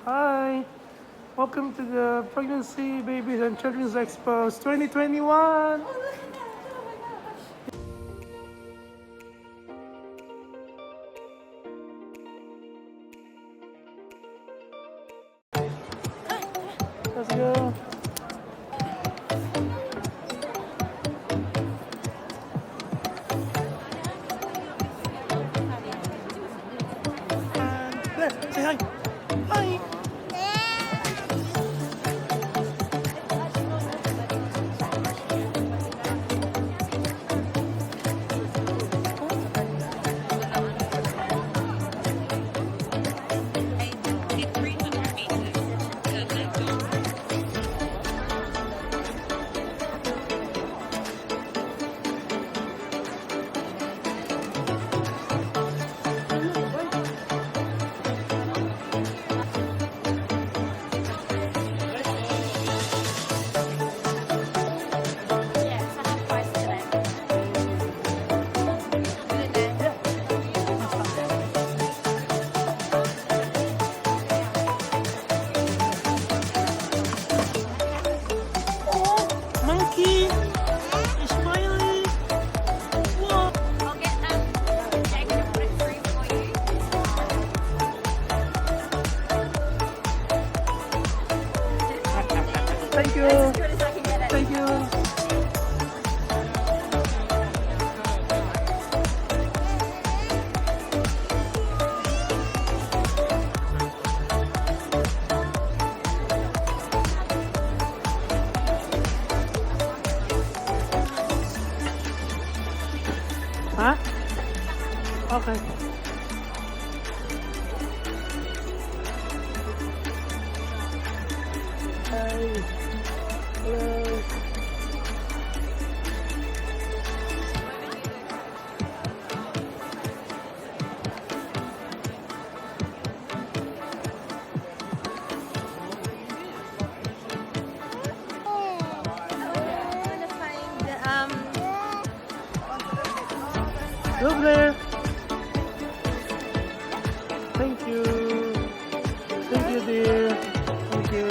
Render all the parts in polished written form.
Hi! Welcome to the Pregnancy, Babies, and Children's Expo 2021! Let's go! And there, say hi! Hi! Monkey! You're smiling! Whoa! I'll get extra free for you. Thank you! As good as I can get it. Thank you! Huh? Okay. Hi. Hello. Go Blair. Thank you. Thank you, dear. Thank you.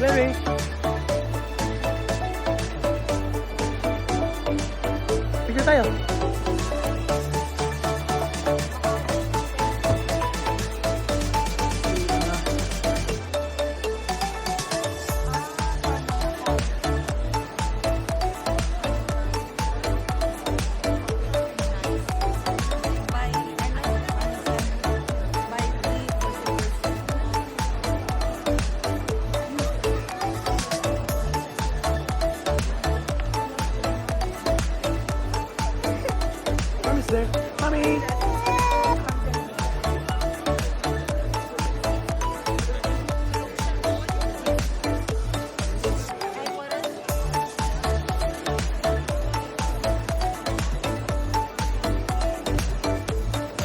Larry. Picture tayo. Mommy's there. Mommy!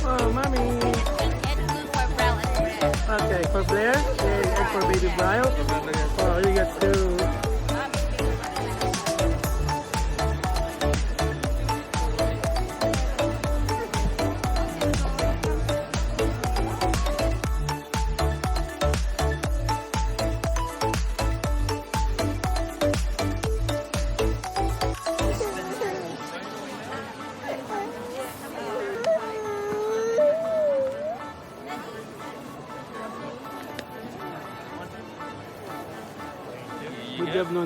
Oh, mommy! Okay, for Blair, and for baby Brian. Oh, you got two. Good job, no.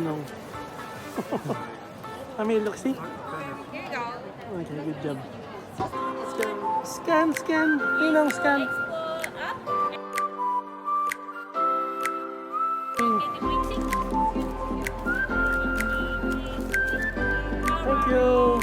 Mommy, look, see? Here you go. Okay, good job. Scan, scan. Ninong, scan. Thank you.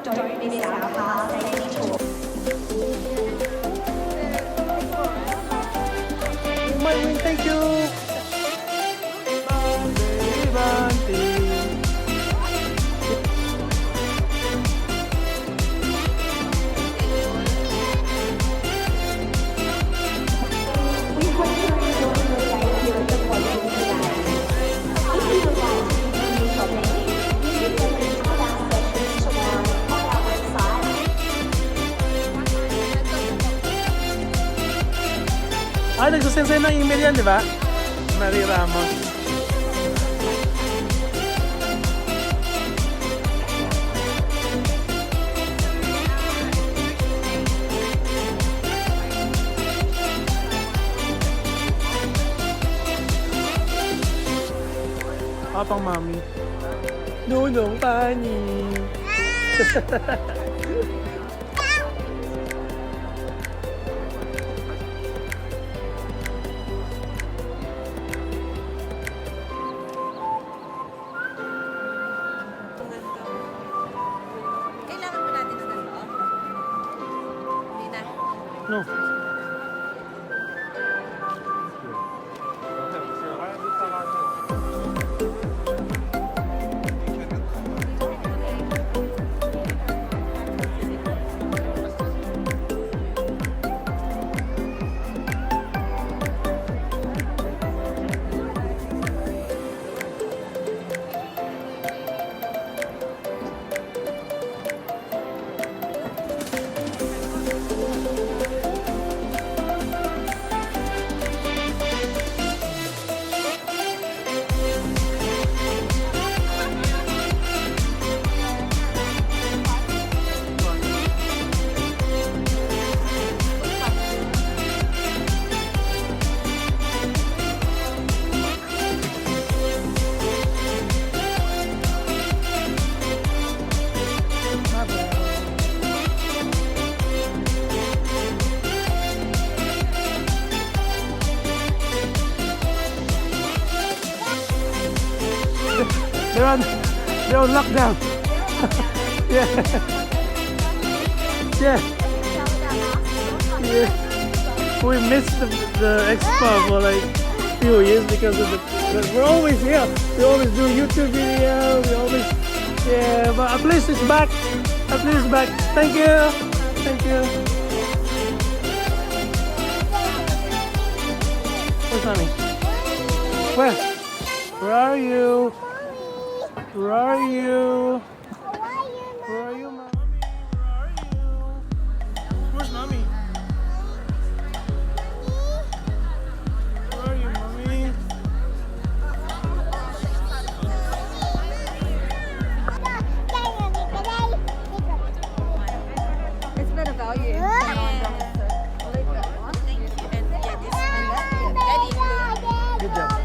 Don't miss our car safety tour. my win. Thank you. Banti, banti. We hope you enjoy your time here at the Quality Tonight. If you would like to continue shopping, visit the link to that session tomorrow on our website. Ay, nagsasend sa'yo ng email yan, di ba? Mary Ramos. Pang mami. Nunong pani. Kailangan mo natin ng ganito? Hindi na. No. They're on lockdown. Yeah. Yeah. Yeah. We missed the expo for like a few years because of but we're always here. We always do YouTube video. We always, yeah. But at least it's back. At least it's back. Thank you. Thank you. Where's Honey? Where? Where are you? Where are you? Where are you, mommy? Where are you? Where's mommy? Where are you, mommy? It's better value. Thank you. And yeah, this and that. Daddy. Good job.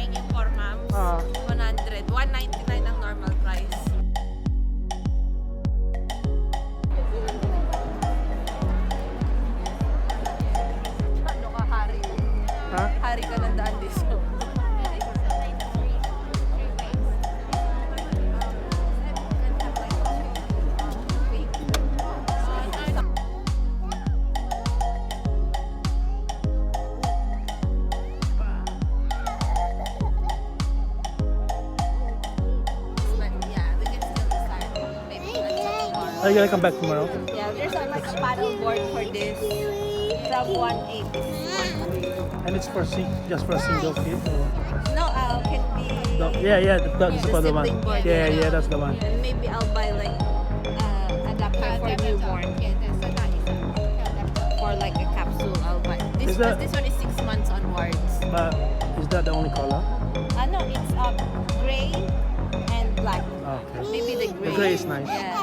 Yung for moms. 100. 199 ang normal price. Ano ka, hari? Ha? Hari ka ng daan dito. Are you gonna come back tomorrow? Yeah, there's like a paddle board for this from 1.8. And it's for just for a single kid? Or? No, can be. Yeah, that's the for the one. sibling board, Yeah, that's the one. And maybe I'll buy like adapter for newborn. For like a capsule, I'll buy. This Is that- one is 6 months onwards. But is that the only color? No, it's gray and black. Okay. Maybe the gray. The gray is nice. Yeah.